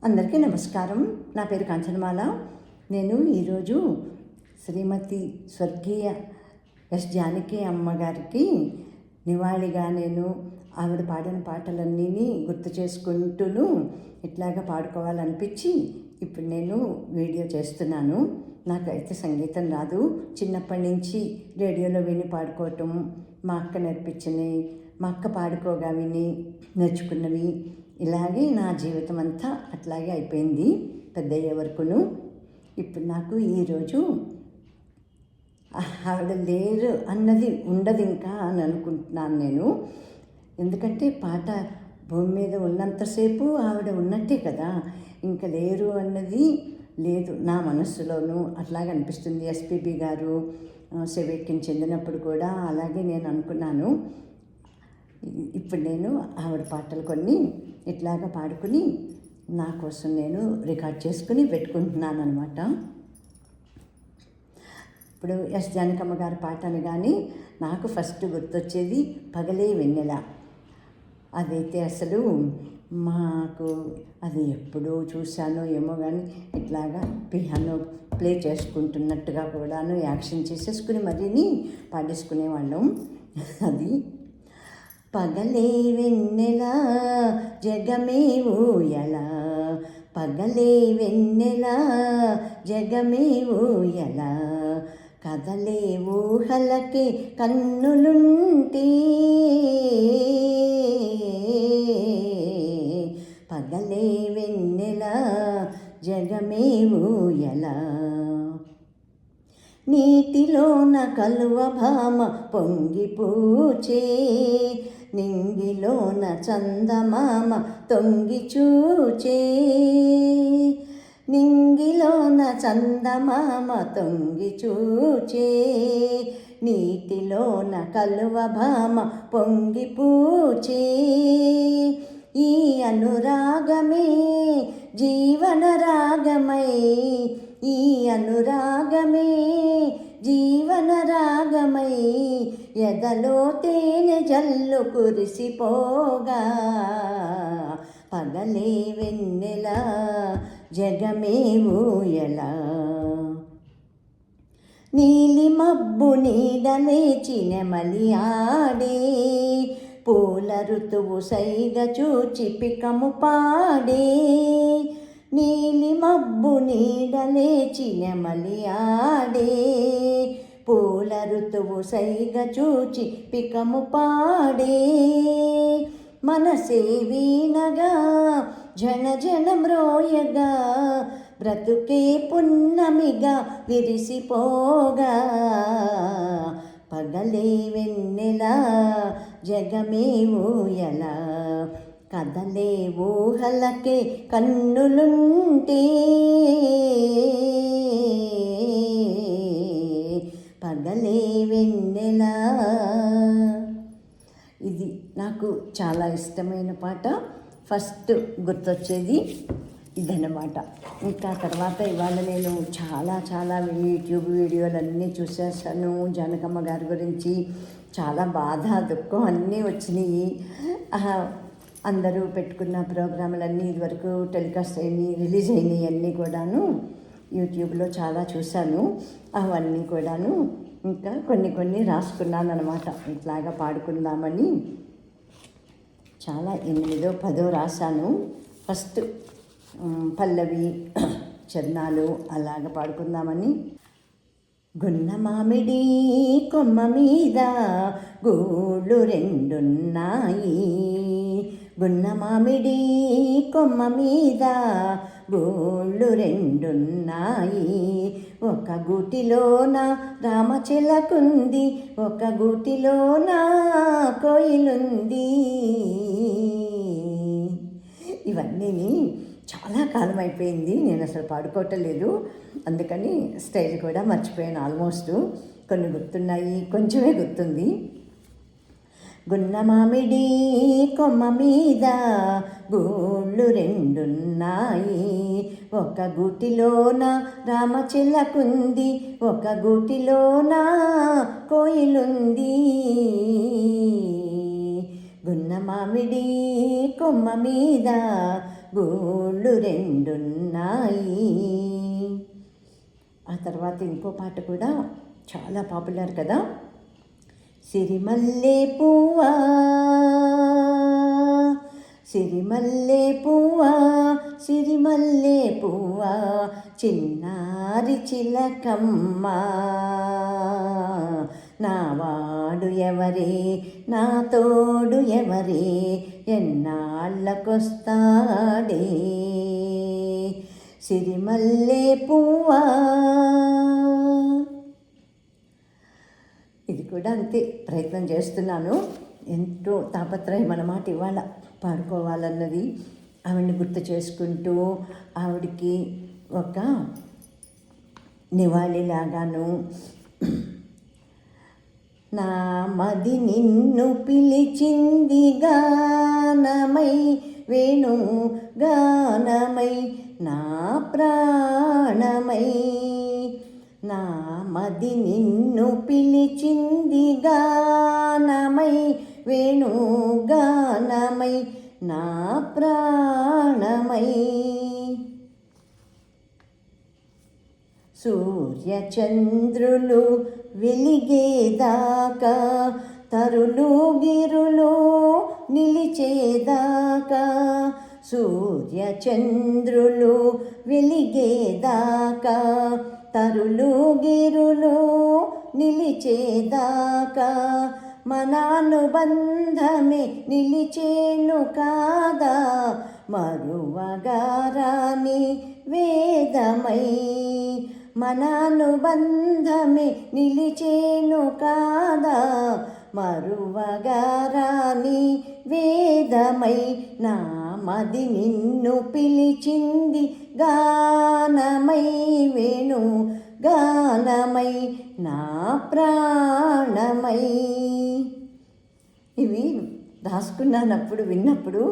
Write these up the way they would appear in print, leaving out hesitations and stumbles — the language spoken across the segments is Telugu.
అందరికీ నమస్కారం. నా పేరు కాంచనమాల. నేను ఈరోజు శ్రీమతి స్వర్గీయ ఎస్ జానకి అమ్మగారికి నివాళిగా నేను ఆవిడ పాడిన పాటలన్నీ గుర్తు చేసుకుంటూను ఇట్లాగా పాడుకోవాలనిపించి ఇప్పుడు నేను వీడియో చేస్తున్నాను. నాకైతే సంగీతం రాదు. చిన్నప్పటి నుంచి రేడియోలో విని పాడుకోవటం, మా అక్క నేర్పించినవి, మా అక్క పాడుకోగా విని నేర్చుకున్నవి, ఇలాగే నా జీవితం అంతా అట్లాగే అయిపోయింది పెద్దయ్యే వరకును. ఇప్పుడు నాకు ఈరోజు ఆవిడ లేరు అన్నది ఉండదు ఇంకా అని అనుకుంటున్నాను నేను. ఎందుకంటే పాట భూమి మీద ఉన్నంతసేపు ఆవిడ ఉన్నట్టే కదా, ఇంకా లేరు అన్నది లేదు నా మనస్సులోనూ. అట్లాగే అనిపిస్తుంది. ఎస్పీబీ గారు సెవెక్కి చెందినప్పుడు కూడా అలాగే నేను అనుకున్నాను. ఇప్పుడు నేను ఆవిడ పాటలు కొన్ని ఇట్లాగా పాడుకుని నా కోసం నేను రికార్డ్ చేసుకుని పెట్టుకుంటున్నాను అనమాట. ఇప్పుడు ఎస్ జానకమ్మ గారి పాట అనగానే నాకు ఫస్ట్ గుర్తొచ్చేది పగలే వెన్నెల. అదైతే అసలు మాకు అది ఎప్పుడూ చూశానో ఏమో కానీ ఇట్లాగా పియానో ప్లే చేసుకుంటున్నట్టుగా కూడాను యాక్షన్ చేసేసుకుని మరీని పాడేసుకునేవాళ్ళం. అది పగలే వెన్నెల జగమే ఊయల, పగలే వెన్నెల జగమే ఊయల, కదలే ఊహలకే కన్నులుంటే, పగలే వెన్నెల జగమే ఊయల, నీటిలోన కలువ భామ పొంగిపూచే, నింగిలోన చందమామ తొంగి చూచే, నింగిలోన చందమామ తొంగి చూచే, నీటిలోన కలువ భామ పొంగిపూచే, ఈ అనురాగమే జీవన రాగమై, ఈ అనురాగమే జీవన రాగమై, ఎదలో తేనె జల్లు కురిసిపోగా, పగలే వెన్నెల జగమే ఊయల, నీలి మబ్బు నీడలేచి నెమలి ఆడే, పూల ఋతువు సైగ చూచి పికము పాడే, నీలి మబ్బు నీడలేచి నెమలి ఆడే, పూల ఋతువు సైగ చూచి పికము పాడే, మనసే వీణగా జన జన మ్రోయగా, బ్రతుకే పున్నమిగా విరిసిపోగా, పగలే వెన్నెల జగమే ఊయల, కదలే ఊహలకే కన్నులుంటే, పగలే వెన్నెల. ఇది నాకు చాలా ఇష్టమైన పాట. ఫస్ట్ గుర్తొచ్చేది ఇదన్నమాట. ఇంకా తర్వాత ఇవాళ నేను చాలా యూట్యూబ్ వీడియోలన్నీ చూసేసాను. జానకమ్మ గారి గురించి చాలా బాధ దుఃఖం అన్నీ వచ్చినాయి. అందరూ పెట్టుకున్న ప్రోగ్రాములన్నీ ఇదివరకు టెలికాస్ట్ అయినాయి, రిలీజ్ అయినాయి అన్నీ కూడాను యూట్యూబ్లో చాలా చూశాను. అవన్నీ కూడాను ఇంకా కొన్ని రాసుకున్నాను అనమాట. ఇట్లాగా పాడుకుందామని చాలా 8, 10 రాశాను. ఫస్ట్ పల్లవి చరణాలు అలాగ పాడుకుందామని. గున్న మామిడి కొమ్మ మీద గూళ్ళు రెండున్నాయి, గున్న మామిడి కొమ్మ మీద గూళ్ళు రెండున్నాయి, ఒక గూటిలోన రామచిలకుంది, ఒక గూటిలోన కోయిలుంది. ఇవన్నీ చాలా కాలం అయిపోయింది, నేను అసలు పాడుకోవటం లేదు. అందుకని స్టైల్ కూడా మర్చిపోయాను. ఆల్మోస్ట్ కొన్ని గుర్తున్నాయి, కొంచెమే గుర్తుంది. గున్న మామిడి కొమ్మ మీద గూళ్ళు రెండున్నాయి, ఒక గూటిలోన రామచిలకుంది, ఒక గూటిలోన కోయిలుంది. గున్న మామిడి కొమ్మ మీద గూళ్ళు రెండున్నాయి. ఆ తర్వాత ఇంకో పాట కూడా చాలా పాపులర్ కదా. సిరిమల్లె పువ్వా సిరిమల్లె పువ్వా సిరిమల్లె పువ్వా చిన్నారి చిలకమ్మ, నా వాడు ఎవరే నా తోడు ఎవరే ఎన్నాళ్ళకొస్తాడే. సిరిమల్లె పువ్వా. ఇది కూడా అంతే, ప్రయత్నం చేస్తున్నాను. ఎంతో తాపత్రయం అన్నమాట ఇవాళ పాడుకోవాలన్నది. ఆవిడని గుర్తు చేసుకుంటూ ఆవిడికి ఒక నివాళిలాగాను, నా మది నిన్ను పిలిచింది గానమై వేణు గానమై నా ప్రాణమై, నా మది నిన్ను పిలిచింది గానమై వేణు గానమై నా ప్రాణమై. సూర్యచంద్రులు వెలిగేదాకా తరులు గిరులు నిలిచేదాకా, సూర్యచంద్రులు వెలిగేదాకా తరులు గిరులు నిలిచేదాకా, మన అనుబంధమే నిలిచేను కాదా మరువగారాని వేదమై, మన అనుబంధమే నిలిచేను కాదా మరువగారాని వేదమై, నా మది నిన్ను పిలిచింది గానమై వేణు గానమై నా ప్రాణమై. ఇవి రాసుకున్నానప్పుడు విన్నప్పుడు,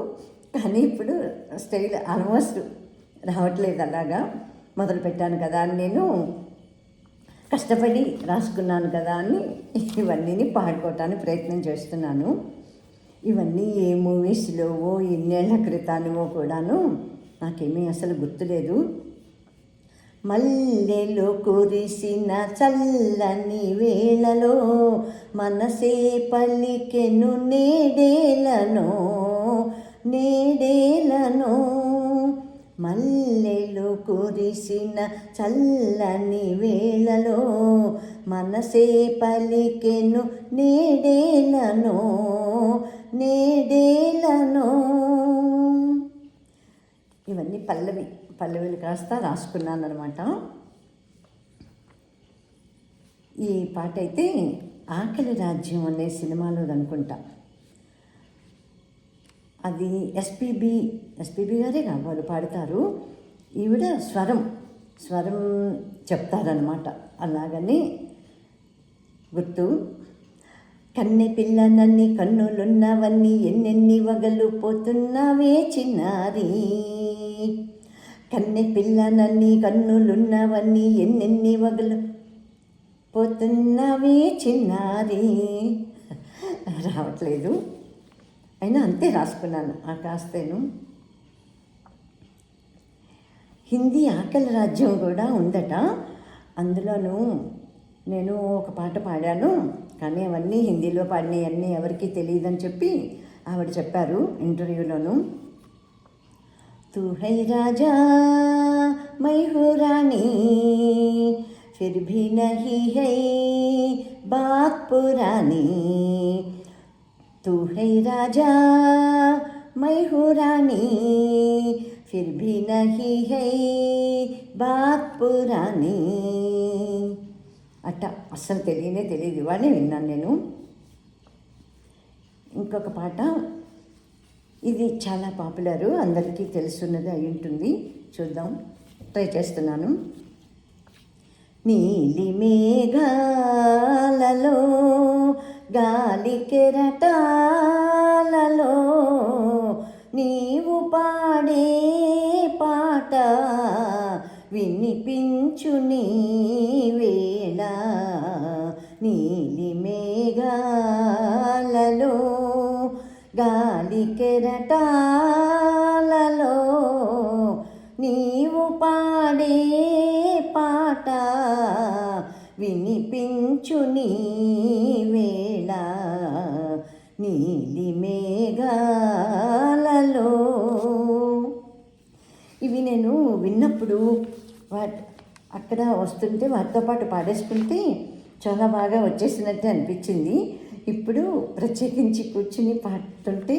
కానీ ఇప్పుడు స్టైల్ ఆల్మోస్ట్ రావట్లేదు. అలాగా మొదలుపెట్టాను కదా అని నేను కష్టపడి రాసుకున్నాను కదా అని ఇవన్నీ పాడుకోవటానికి ప్రయత్నం చేస్తున్నాను. ఇవన్నీ ఏ మూవీస్లోవో ఎన్నేళ్ల క్రితానివో కూడాను నాకేమీ అసలు గుర్తులేదు. మల్లెలు కురిసిన చల్లని వేళలో మనసే పలికెను నేడేలను నేడేలను, మల్లెలు కురిసిన చల్లని వేళలో మనసే పలికెను నేడేలను నేడేలను. ఇవన్నీ పల్లవిలు కాస్త రాసుకున్నాను అనమాట. ఈ పాట అయితే ఆకలి రాజ్యం అనే సినిమాలో అనుకుంటా. అది ఎస్పీబీ గారే వాళ్ళు పాడతారు. ఈవిడ స్వరం చెప్తారనమాట. అలాగని గుర్తు. కన్నె పిల్లనన్ని కన్నులున్నవన్నీ ఎన్నెన్ని వగలు పోతున్నావే చిన్నారి, కన్నె పిల్లనన్ని కన్నులున్నవన్నీ ఎన్నెన్ని వగలు పోతున్నావే చిన్నారి. రావట్లేదు, అయినా అంతే రాసుకున్నాను ఆ కాస్తేను. హిందీ ఆకలి రాజ్యం కూడా ఉందట. అందులోనూ నేను ఒక పాట పాడాను, కానీ అవన్నీ హిందీలో పాడినవన్నీ ఎవరికీ తెలియదని చెప్పి ఆవిడ చెప్పారు ఇంటర్వ్యూలోను. తూ హై రాజా మై హూ రాణి ఫిర్ భీ నహీ హై బాత్ పురానీ, तू है राजा मैं हूँ रानी फिर भी नहीं है बात पुरानी. అట్ట అస్సలు తెలియదు, ఇవాళే విన్నాను నేను. ఇంకొక పాట, ఇది చాలా పాపులరు, అందరికీ తెలుసున్నది అయి ఉంటుంది. చూద్దాం, ట్రై చేస్తున్నాను. నీలి మేఘాలలో గాలి కెరటాలలో నీవు పాడే పాట వినిపించు నీ వేళ, నీలి మేఘాలలో గాలి కెరటాలలో నీవు పాడే పాట వినిపించు నీ వేళ నీలి మేఘాలలో. ఇవి నేను విన్నప్పుడు అక్కడ వస్తుంటే వాటితో పాటు పాడేసుకుంటే చాలా బాగా వచ్చేసినట్టు అనిపించింది. ఇప్పుడు ప్రత్యేకించి కూర్చుని పాడుతుంటే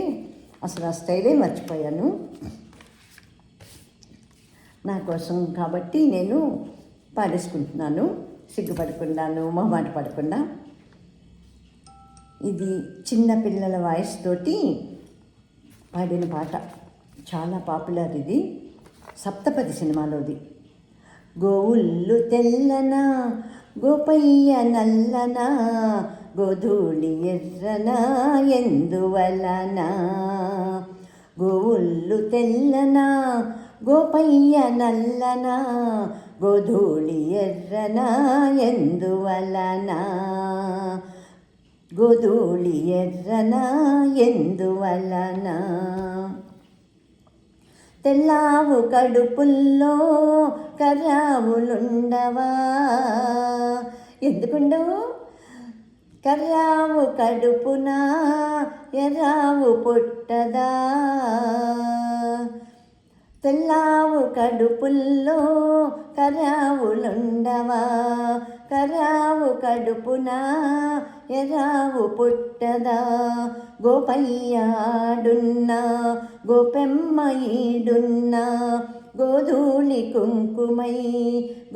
అసలు ఆ స్టైలే మర్చిపోయాను. నా కోసం కాబట్టి నేను పాడేసుకుంటున్నాను, సిగ్గుపడకుండాను, మొహమాట పడకుండా. ఇది చిన్నపిల్లల వాయిస్ తోటి పాడిన పాట, చాలా పాపులర్. ఇది సప్తపది సినిమాలోది. గోవుళ్ళు తెల్లనా గోపయ్య నల్లనా గోధూళి ఎర్రనా ఎందువలనా. గోవుళ్ళు తెల్లనా గోపయ్య నల్లనా గోధూళి ఎర్రనా ఎందువలనా. గోధూళి ఎర్రనా ఎందువలనా. తెల్లావు కడుపుల్లో కర్రావులుండవా. ఎందుకుండవు? కర్రావు కడుపున ఎర్రావు పుట్టదా. తెల్లావు కడుపుల్లో కర్రావులుండవా. కర్రావు కడుపున ఎర్రావు పుట్టదా. గోపయ్యాడున్నా గోపెమ్మ ఈడున్నా గోధూళి కుంకుమై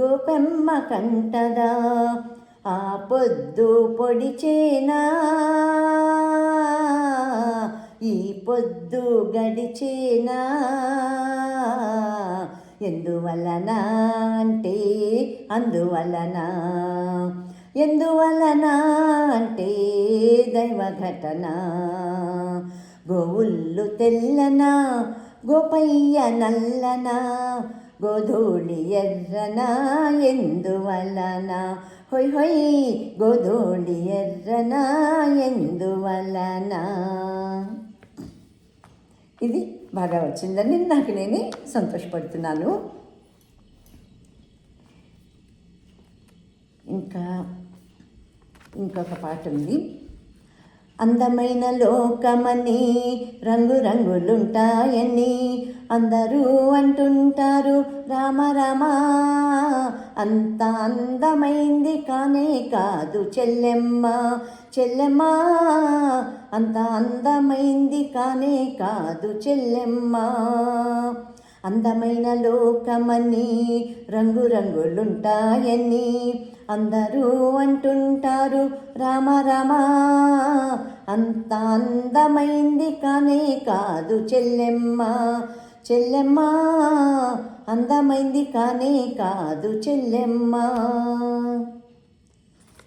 గోపెమ్మ కంటదా. ఆ పొద్దు పొడిచేనా ఈ పొద్దు గడిచేనా. ఎందువలన అంటే అందువలన. ఎందువలన అంటే దైవ ఘటన. గోవుళ్ళు తెల్లనా గోపయ్య నల్లనా గోధూళి ఎర్రనా ఎందువలన. హొయ్ హొయ్ గోధూళి ఎర్రనా ఎందువలన. ఇది బాగా వచ్చిందని నాకు నేనే సంతోషపడుతున్నాను. ఇంకొక పాట ఉంది. అందమైన లోకమని రంగు రంగులుంటాయని అందరూ అంటుంటారు రామ రామ. అంత అందమైంది కానే కాదు చెల్లెమ్మ చెల్లెమ్మ. అంత అందమైంది కానే కాదు చెల్లెమ్మ. అందమైన లోకమని రంగు రంగులుంటాయని అందరూ అంటుంటారు రామ రామ. అంత అందమైంది కానే కాదు చెల్లెమ్మ చెల్లెమ్మ. అందమైంది కానే కాదు చెల్లెమ్మ.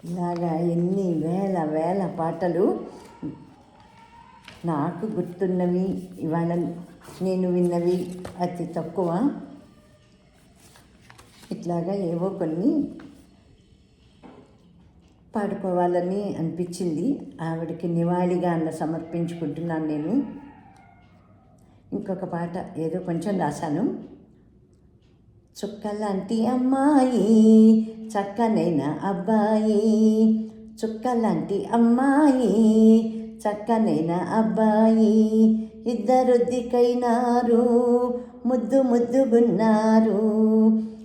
ఇలాగా ఎన్ని వేల వేల పాటలు నాకు గుర్తున్నవి, ఇవాళ నేను విన్నవి అతి తక్కువ. ఇట్లాగా ఏవో కొన్ని పాడుకోవాలని అనిపించింది. ఆవిడకి నివాళిగా సమర్పించుకుంటున్నాను నేను. ఇంకొక పాట ఏదో కొంచెం రాశాను. చుక్కలాంటి అమ్మాయి చక్కనైన అబ్బాయి. చుక్కలాంటి అమ్మాయి చక్కనైన అబ్బాయి. ఇద్దరు దిక్కైనారు ముద్దు ముద్దుగున్నారు.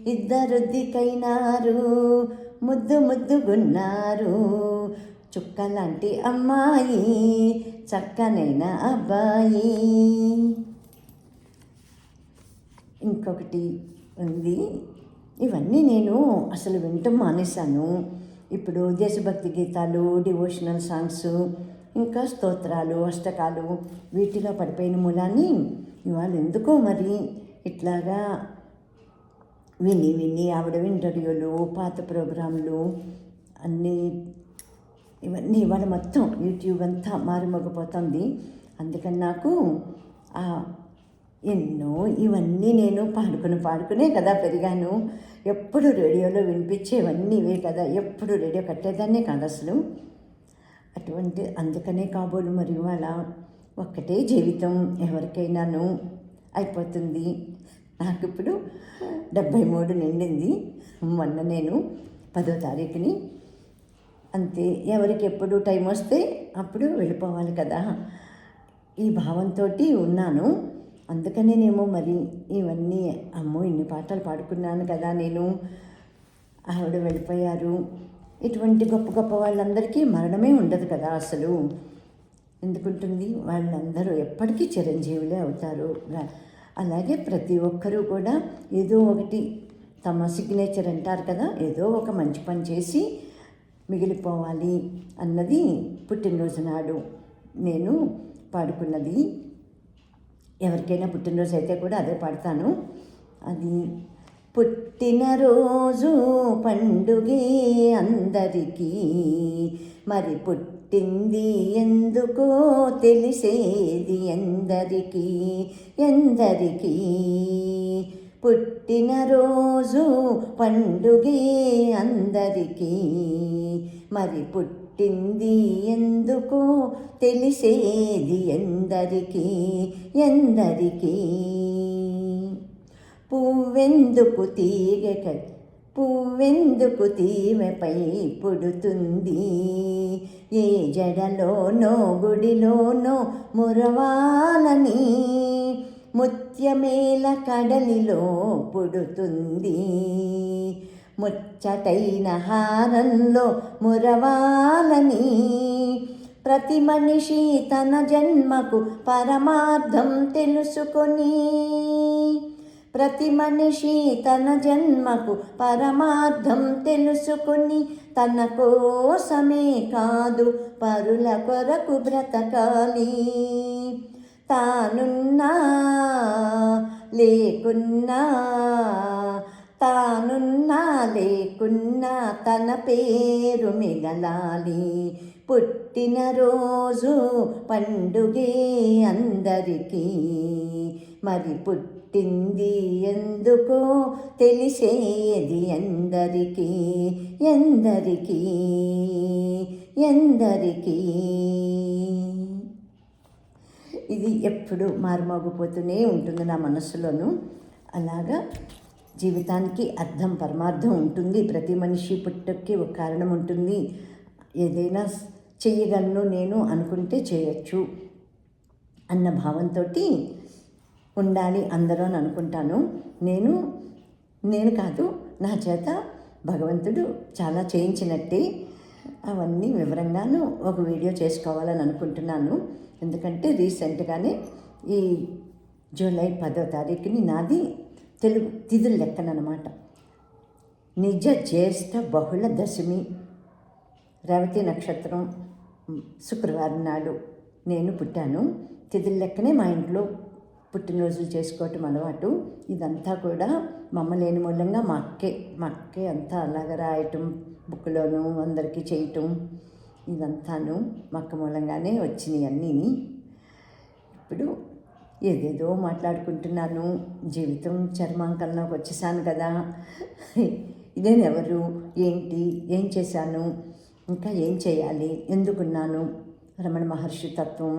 ఇద్దరు దిక్కైనారు ముద్దు ముద్దుగున్నారు. చుక్కలాంటి అమ్మాయి చక్కనైన అబ్బాయి. ఇంకొకటి ఉంది. ఇవన్నీ నేను అసలు వినటం మానేశాను. ఇప్పుడు దేశభక్తి గీతాలు, డివోషనల్ సాంగ్స్, ఇంకా స్తోత్రాలు, అష్టకాలు వీటిలో పడిపోయిన మూలాన్ని ఇవాళ ఎందుకో మరి ఇట్లాగా విని విని ఆవిడ ఇంటర్వ్యూలు, పాత ప్రోగ్రాంలు అన్నీ ఇవన్నీ ఇవాళ మొత్తం యూట్యూబ్ అంతా మారుమోగిపోతుంది. అందుకని నాకు ఎన్నో ఇవన్నీ నేను పాడుకునే కదా పెరిగాను. ఎప్పుడు రేడియోలో వినిపించేవన్నీ ఇవే కదా. ఎప్పుడు రేడియో కట్టేదాన్నే కాదు అసలు. అందుకనే కాబోలు మరి ఇవాళ ఒక్కటే జీవితం ఎవరికైనాను అయిపోతుంది. నాకు ఇప్పుడు 73 నిండింది. మొన్న నేను 10వ తారీఖుని. అంతే, ఎవరికి ఎప్పుడు టైం వస్తే అప్పుడు వెళ్ళిపోవాలి కదా, ఈ భావంతో ఉన్నాను. అందుకనేనేమో మరి ఇవన్నీ, అమ్మో ఇన్ని పాటలు పాడుకున్నాను కదా నేను, ఆవిడ వెళ్ళిపోయారు. ఇటువంటి గొప్ప గొప్ప వాళ్ళందరికీ మరణమే ఉండదు కదా అసలు. ఎందుకుంటుంది? వాళ్ళందరూ ఎప్పటికీ చిరంజీవులే అవుతారు. అలాగే ప్రతి ఒక్కరూ కూడా ఏదో ఒకటి తమ సిగ్నేచర్ అంటారు కదా, ఏదో ఒక మంచి పని చేసి మిగిలిపోవాలి అన్నది పుట్టినరోజు నాడు నేను పాడుకున్నది. ఎవరికైనా పుట్టినరోజు అయితే కూడా అదే పాడతాను. అది పుట్టినరోజు పండుగే అందరికీ, మరి పుట్టింది ఎందుకో తెలిసేది ఎందరికీ ఎందరికీ. పుట్టినరోజు పండుగే అందరికీ, మరి పుట్టింది ఎందుకో తెలిసేది ఎందరికీ ఎందరికీ. పువ్వెందుకు తీగపై పుడుతుంది, ఏ జడలోనో గుడిలోనో మురవాలని, ముత్యమేల కడలిలో పుడుతుంది, ముచ్చటైన హారంలో మురవాలని. ప్రతి మనిషి తన జన్మకు పరమార్థం తెలుసుకొని, ప్రతి మనిషి తన జన్మకు పరమార్థం తెలుసుకొని, తన కోసమే కాదు పరుల కొరకు బ్రతకాలి. తానున్నా లేకున్నా, తానున్నా లేకున్నా తన పేరు మిగలాలి. పుట్టినరోజు పండుగే అందరికీ, మరి పుట్టింది ఎందుకో తెలిసేది ఎందరికీ ఎందరికీ ఎందరికీ. ఇది ఎప్పుడు మారుమోగిపోతూనే ఉంటుంది నా మనస్సులోనూ. అలాగా జీవితానికి అర్థం పరమార్థం ఉంటుంది. ప్రతి మనిషి పుట్టుకి ఒక కారణం ఉంటుంది. ఏదైనా చెయ్యగలను నేను అనుకుంటే చేయొచ్చు అన్న భావంతో ఉండాలి అందరూ అని అనుకుంటాను. నేను కాదు, నా చేత భగవంతుడు చాలా చేయించినట్టే. అవన్నీ వివరంగాను ఒక వీడియో చేసుకోవాలని అనుకుంటున్నాను. ఎందుకంటే రీసెంట్గానే ఈ జూలై 10వ తారీఖుని నాది తెలుగు తిథుల లెక్కనమాట. నిజ జ్యేష్ఠ బహుళ దశమి, రేవతి నక్షత్రం, శుక్రవారం నాడు నేను పుట్టాను. తిథుల లెక్కనే మా ఇంట్లో పుట్టినరోజులు చేసుకోవటం అలవాటు. ఇదంతా కూడా మా అమ్మ లేని మూలంగా మా అక్కే అంతా అలాగ రాయటం, బుక్లోను అందరికీ చేయటం, ఇదంతాను మా అక్క మూలంగానే వచ్చినాయి అన్నీని. ఇప్పుడు ఏదేదో మాట్లాడుకుంటున్నాను. జీవితం చర్మాంకంలోకి వచ్చేసాను కదా. ఇదేనెవరు, ఏంటి, ఏం చేశాను, ఇంకా ఏం చేయాలి, ఎందుకున్నాను, రమణ మహర్షి తత్వం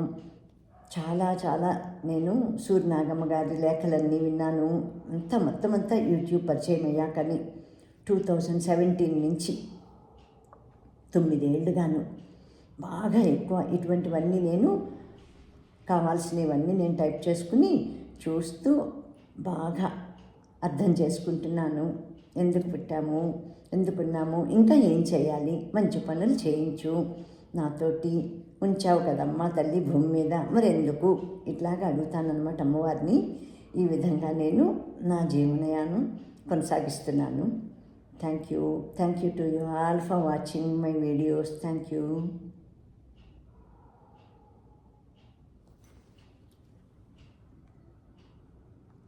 చాలా చాలా నేను సూర్యనాగమ్మ గారి లేఖలన్నీ విన్నాను. మొత్తం అంతా యూట్యూబ్ పరిచయం అయ్యాకని 2017 నుంచి 9 ఏళ్ళుగాను బాగా ఎక్కువ ఇటువంటివన్నీ నేను కావాల్సినవన్నీ నేను టైప్ చేసుకుని చూస్తూ బాగా అర్థం చేసుకుంటున్నాను. ఎందుకు పుట్టాము, ఎందుకున్నాము, ఇంకా ఏం చేయాలి, మంచి పనులు చేయించు, నాతోటి ఉంచావు కదమ్మా తల్లి భూమి మీద, మరెందుకు, ఇట్లాగా అడుగుతానన్నమాట అమ్మవారిని. ఈ విధంగా నేను నా జీవనయానం కొనసాగిస్తున్నాను. Thank you to you all for watching my videos. Thank you.